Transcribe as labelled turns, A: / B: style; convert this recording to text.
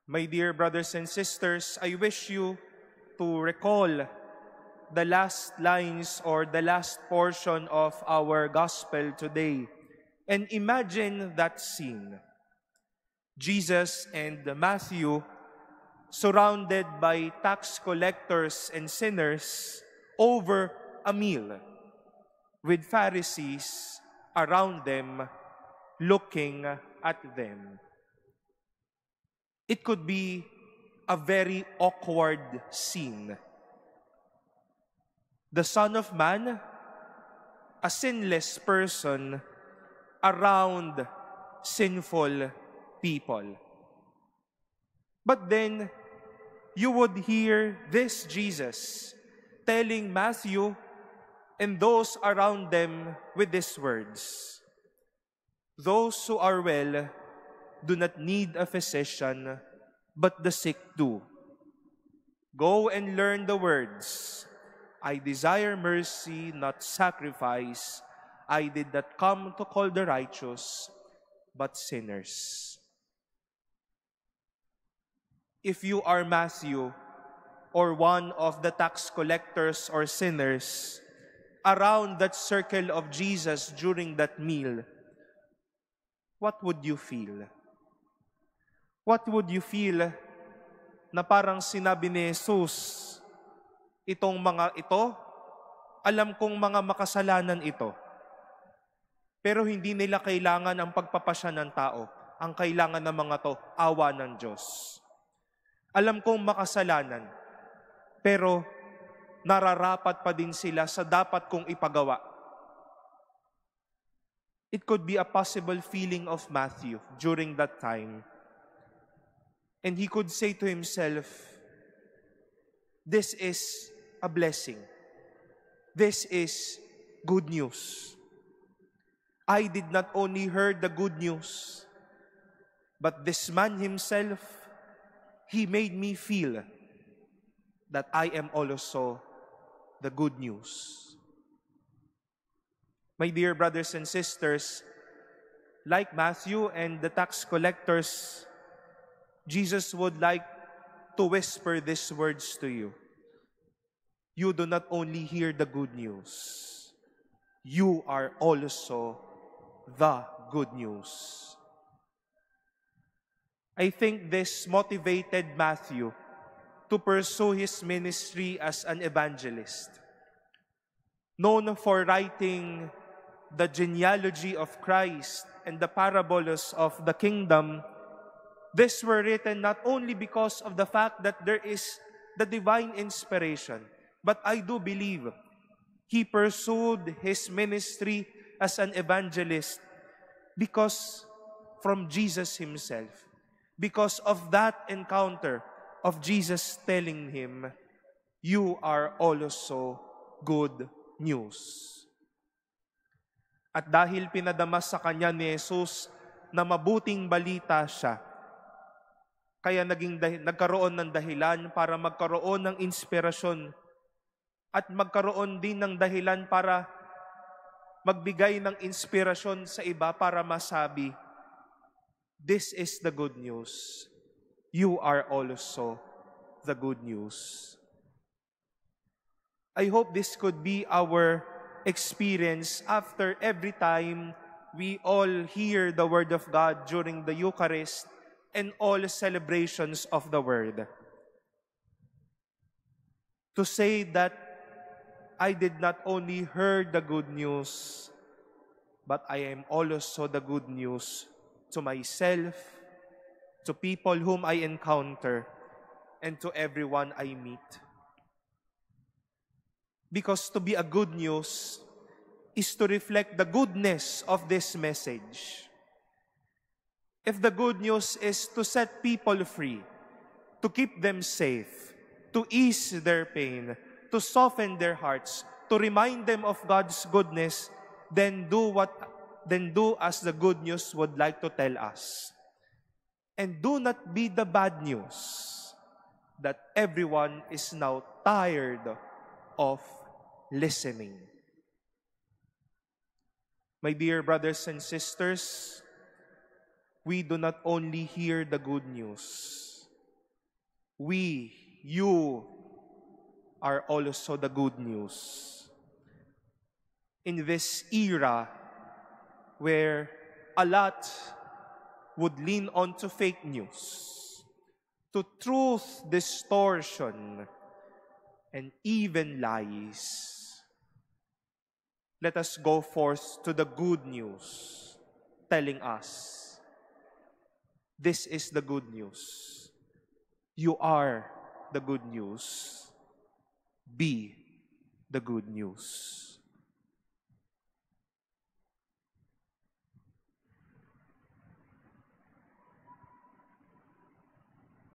A: My dear brothers and sisters, I wish you to recall the last lines or the last portion of our gospel today and imagine that scene. Jesus and Matthew, surrounded by tax collectors and sinners, over a meal with Pharisees around them looking at them. It could be a very awkward scene. The Son of Man, a sinless person, around sinful people. But then, you would hear this Jesus telling Matthew and those around them with these words, "Those who are well do not need a physician, but the sick do. Go and learn the words, I desire mercy, not sacrifice. I did not come to call the righteous, but sinners." If you are Matthew or one of the tax collectors or sinners around that circle of Jesus during that meal, what would you feel? What would you feel na parang sinabi ni Jesus, itong mga ito, alam kong mga makasalanan ito, pero hindi nila kailangan ang pagpapasya ng tao. Ang kailangan ng mga to, awa ng Diyos. Alam kong makasalanan, pero nararapat pa din sila sa dapat kong ipagawa. It could be a possible feeling of Matthew during that time. And he could say to himself, this is a blessing. This is good news. I did not only hear the good news, but this man himself, he made me feel that I am also the good news. My dear brothers and sisters, like Matthew and the tax collectors, Jesus would like to whisper these words to you. You do not only hear the good news, you are also the good news. I think this motivated Matthew to pursue his ministry as an evangelist. Known for writing the genealogy of Christ and the parables of the kingdom, these were written not only because of the fact that there is the divine inspiration, but I do believe he pursued his ministry as an evangelist because from Jesus himself, because of that encounter of Jesus telling him, you are also good news. At dahil pinadama sa kanya ni Jesus na mabuting balita siya, kaya nagkaroon ng dahilan para magkaroon ng inspirasyon at magkaroon din ng dahilan para magbigay ng inspirasyon sa iba para masabi, this is the good news. You are also the good news. I hope this could be our experience after every time we all hear the Word of God during the Eucharist and all celebrations of the Word. To say that I did not only hear the good news, but I am also the good news to myself, to people whom I encounter, and to everyone I meet. Because to be a good news is to reflect the goodness of this message. If the good news is to set people free, to keep them safe, to ease their pain, to soften their hearts, to remind them of God's goodness, then do as the good news would like to tell us. And do not be the bad news that everyone is now tired of listening. My dear brothers and sisters, we do not only hear the good news, you are also the good news. In this era where a lot would lean on to fake news, to truth distortion, and even lies, let us go forth to the good news, telling us, this is the good news. You are the good news. Be the good news.